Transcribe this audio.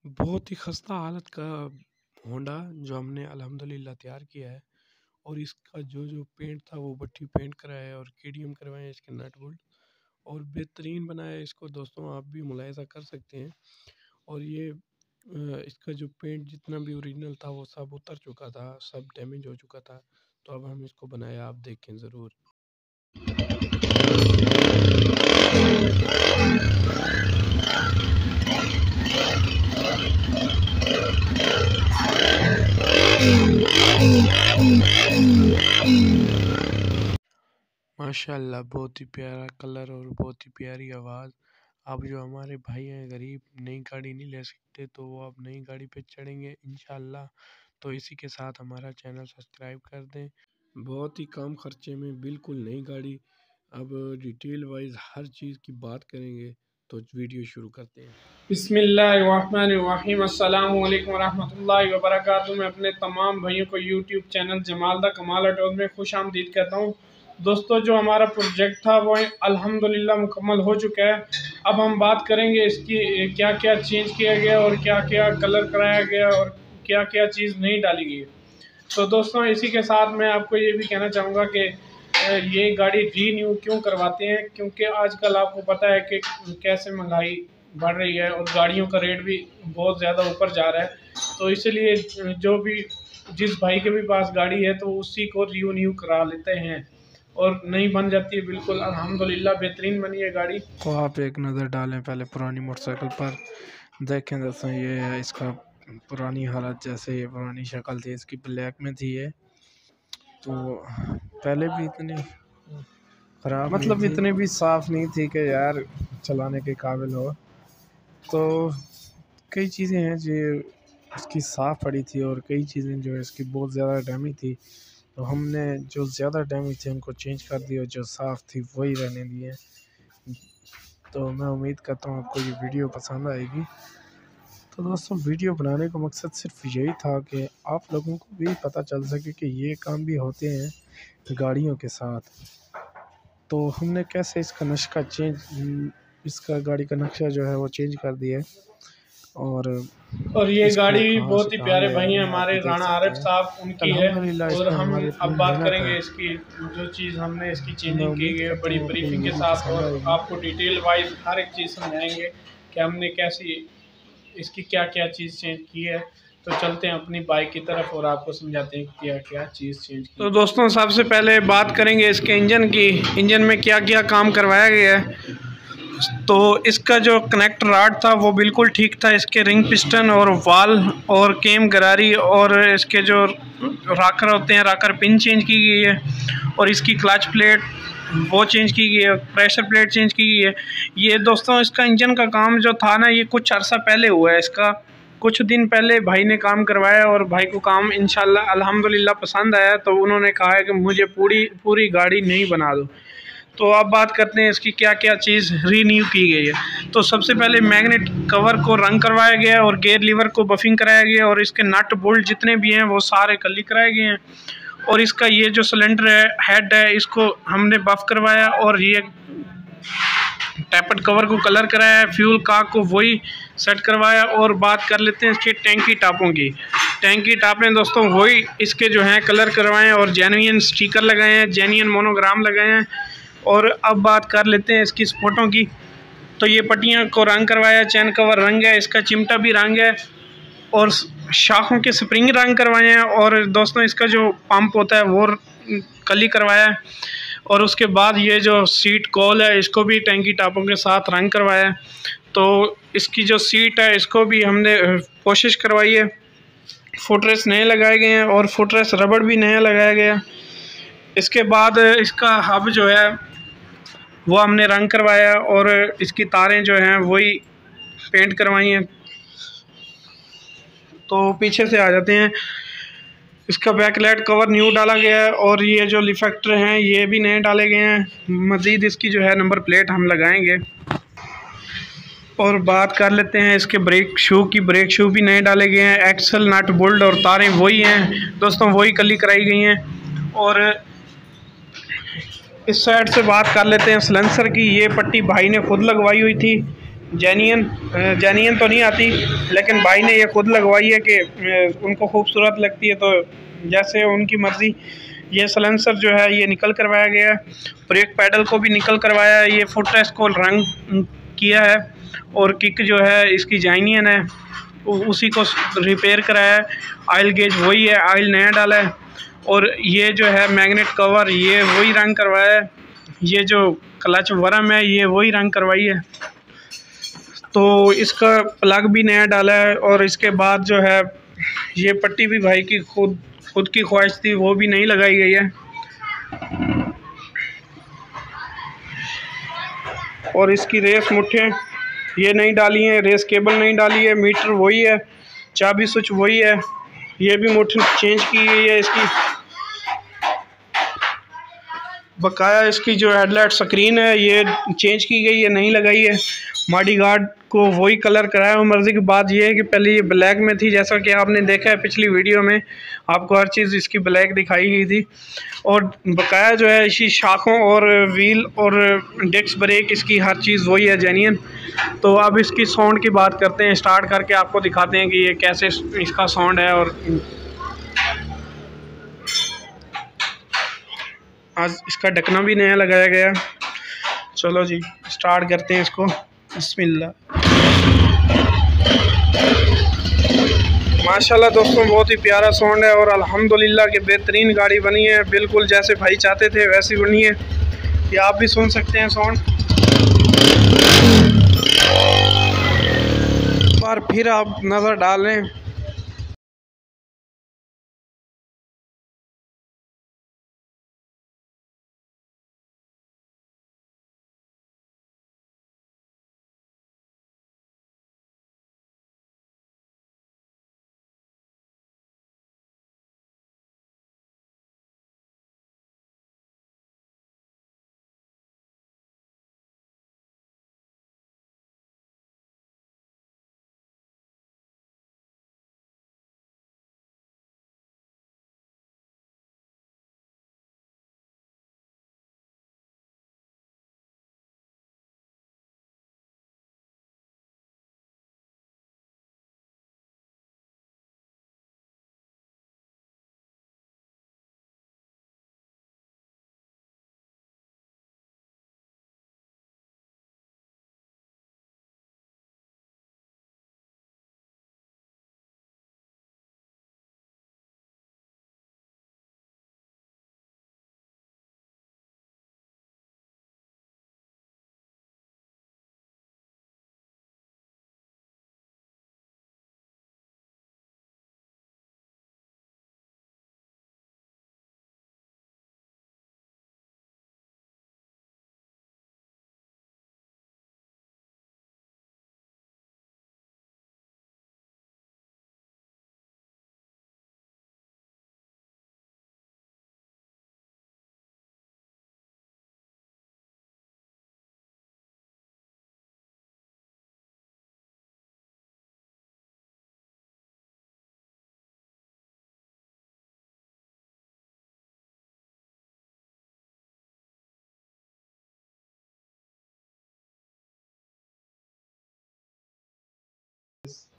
बहुत ही खस्ता हालत का होंडा जो हमने अल्हम्दुलिल्लाह तैयार किया है। और इसका जो पेंट था वो बट्टी पेंट कराया है और केडीएम करवाए हैं इसके नट बोल्ट और बेहतरीन बनाया है इसको। दोस्तों आप भी मुलाहिज़ा कर सकते हैं। और ये इसका जो पेंट जितना भी ओरिजिनल था वो सब उतर चुका था, सब डैमेज हो चुका था। तो अब हम इसको बनाया, आप देखें ज़रूर। माशाल्लाह बहुत ही प्यारा कलर और बहुत ही प्यारी आवाज़। अब जो हमारे भाई हैं गरीब, नई गाड़ी नहीं ले सकते, तो वो अब नई गाड़ी पे चढ़ेंगे इंशाल्लाह। तो इसी के साथ हमारा चैनल सब्सक्राइब कर दें। बहुत ही कम खर्चे में बिल्कुल नई गाड़ी। अब डिटेल वाइज हर चीज़ की बात करेंगे, तो वीडियो शुरू करते हैं। बिस्मिल्लाहिर्रहमानिर्रहीम, अस्सलामु अलैकुम वरहमतुल्लाहि वबरकातुहू। मैं अपने तमाम भाइयों को यूट्यूब चैनल जमाल दा कमाल ऑटोज़ में खुश आमदीद कहता हूँ। दोस्तों, जो हमारा प्रोजेक्ट था वो अल्हम्दुलिल्लाह मुकम्मल हो चुका है। अब हम बात करेंगे इसकी क्या क्या चेंज किया गया और क्या क्या कलर कराया गया और क्या क्या चीज़ नहीं डाली गई। तो दोस्तों, इसी के साथ मैं आपको ये भी कहना चाहूँगा कि ये गाड़ी रीन्यू क्यों करवाते हैं, क्योंकि आजकल आपको पता है कि कैसे महंगाई बढ़ रही है और गाड़ियों का रेट भी बहुत ज़्यादा ऊपर जा रहा है। तो इसलिए जो भी जिस भाई के भी पास गाड़ी है तो उसी को रीन्यू करा लेते हैं और नई बन जाती है। बिल्कुल अल्हम्दुलिल्लाह बेहतरीन बनी है गाड़ी। तो आप एक नज़र डालें पहले पुरानी मोटरसाइकिल पर, देखें दोस्तों ये है इसका पुरानी हालत। जैसे ये पुरानी शक्ल थी इसकी, ब्लैक में थी ये। तो पहले भी इतनी ख़राब मतलब इतनी भी साफ़ नहीं थी कि यार चलाने के काबिल हो। तो कई चीज़ें हैं जो इसकी साफ़ पड़ी थी और कई चीज़ें जो है इसकी बहुत ज़्यादा डैमेज थी। तो हमने जो ज़्यादा डैमेज थे उनको चेंज कर दिया, जो साफ़ थी वही रहने दिए। तो मैं उम्मीद करता हूँ आपको ये वीडियो पसंद आएगी। तो दोस्तों, वीडियो बनाने का मकसद सिर्फ यही था कि आप लोगों को भी पता चल सके कि ये काम भी होते हैं गाड़ियों के साथ। तो हमने कैसे इसका नक्शा इसका गाड़ी का नक्शा जो है वो चेंज कर दिया है। और ये गाड़ी भी बहुत ही प्यारे भाई हैं हमारे राणा आरिफ साहब, उनकी है। और हम अब बात करेंगे इसकी जो चीज़ हमने इसकी चेंजिंग की है बड़ी ब्रीफिंग के साथ, और आपको डिटेल वाइज हर एक चीज़ समझाएंगे कि हमने कैसी इसकी क्या क्या चीज़ चेंज की है। तो चलते हैं अपनी बाइक की तरफ और आपको समझाते हैं क्या क्या चीज़ चेंज की। तो दोस्तों, सबसे पहले बात करेंगे इसके इंजन की। इंजन में क्या क्या काम करवाया गया है। तो इसका जो कनेक्ट रॉड था वो बिल्कुल ठीक था। इसके रिंग पिस्टन और वाल और केम गरारी और इसके जो राकर होते हैं, राकर पिन चेंज की गई है। और इसकी क्लच प्लेट वो चेंज की गई है, प्रेशर प्लेट चेंज की गई है। ये दोस्तों, इसका इंजन का काम जो था ना, ये कुछ अर्सा पहले हुआ है। इसका कुछ दिन पहले भाई ने काम करवाया और भाई को काम इंशाल्लाह अल्हम्दुलिल्लाह पसंद आया। तो उन्होंने कहा है कि मुझे पूरी गाड़ी नई बना दो। तो अब बात करते हैं इसकी क्या क्या चीज़ रीन्यू की गई है। तो सबसे पहले मैग्नेट कवर को रंग करवाया गया है और गेयर लीवर को बफिंग कराया गया है और इसके नट बोल्ट जितने भी हैं वो सारे कली कराए गए हैं। और इसका ये जो सिलेंडर है, हेड है, इसको हमने बफ करवाया और ये टैपेड कवर को कलर कराया है। फ्यूल काक को वही सेट करवाया। और बात कर लेते हैं इसके टैंकी टापों की। टैंकी टापें दोस्तों वही इसके जो हैं कलर करवाए हैं और जेन्युइन स्टिकर लगाए हैं, जेन्युइन मोनोग्राम लगाए हैं। और अब बात कर लेते हैं इसकी स्पोर्टों की। तो ये पट्टियाँ को रंग करवाया, चैन कवर रंग है, इसका चिमटा भी रंग है और शाखों के स्प्रिंग रंग करवाए हैं। और दोस्तों, इसका जो पंप होता है वो कली करवाया है। और उसके बाद ये जो सीट कॉल है इसको भी टैंकी टापों के साथ रंग करवाया है। तो इसकी जो सीट है इसको भी हमने कोशिश करवाई है। फुटरेस्ट नए लगाए गए हैं और फुटरेस्ट रबड़ भी नया लगाया गया। इसके बाद इसका हब जो है वो हमने रंग करवाया और इसकी तारें जो हैं वही पेंट करवाई हैं। तो पीछे से आ जाते हैं, इसका बैकलाइट कवर न्यू डाला गया है और ये जो रिफ्लेक्टर हैं ये भी नए डाले गए हैं। मज़ीद इसकी जो है नंबर प्लेट हम लगाएंगे। और बात कर लेते हैं इसके ब्रेक शू की। ब्रेक शू भी नए डाले गए हैं। एक्सल नट बोल्ट और तारें वही हैं दोस्तों, वही कली कराई गई हैं। और इस साइड से बात कर लेते हैं सिलेंसर की। ये पट्टी भाई ने खुद लगवाई हुई थी जेन्युइन तो नहीं आती, लेकिन भाई ने ये खुद लगवाई है कि उनको खूबसूरत लगती है, तो जैसे उनकी मर्ज़ी। ये सलेंसर जो है ये निकल करवाया गया है, ब्रेक पैडल को भी निकल करवाया है, ये फुट रेस्ट को रंग किया है, और किक जो है इसकी जेन्युइन है, उसी को रिपेयर कराया है। ऑयल गेज वही है, ऑयल नया डाला है, और ये जो है मैग्नेट कवर ये वही रंग करवाया है, ये जो क्लच वर्म है ये वही रंग करवाई है, तो इसका प्लग भी नया डाला है। और इसके बाद जो है ये पट्टी भी भाई की खुद की ख्वाहिश थी, वो भी नहीं लगाई गई है। और इसकी रेस मुठ्ठे ये नहीं डाली है, रेस केबल नहीं डाली है, मीटर वही है, चाबी स्विच वही है, ये भी मुठ्ठी चेंज की गई है इसकी। बकाया इसकी जो हेडलाइट स्क्रीन है ये चेंज की गई है, नहीं लगाई है। मॉडी गार्ड को वही कलर कराया है। मर्ज़ी की बात ये है कि पहले ये ब्लैक में थी, जैसा कि आपने देखा है पिछली वीडियो में, आपको हर चीज़ इसकी ब्लैक दिखाई गई थी। और बकाया जो है इसी शाखों और व्हील और डिस्क ब्रेक इसकी हर चीज़ वही है, जेन्युइन। तो अब इसकी साउंड की बात करते हैं, स्टार्ट करके आपको दिखाते हैं कि ये कैसे इसका साउंड है। और आज इसका ढकना भी नया लगाया गया। चलो जी स्टार्ट करते हैं इसको, बिस्मिल्लाह। माशाल्लाह दोस्तों बहुत ही प्यारा साउंड है, और अल्हम्दुलिल्लाह कि बेहतरीन गाड़ी बनी है, बिल्कुल जैसे भाई चाहते थे वैसी बनी है। ये आप भी सुन सकते हैं साउंड। बार फिर आप नज़र डालें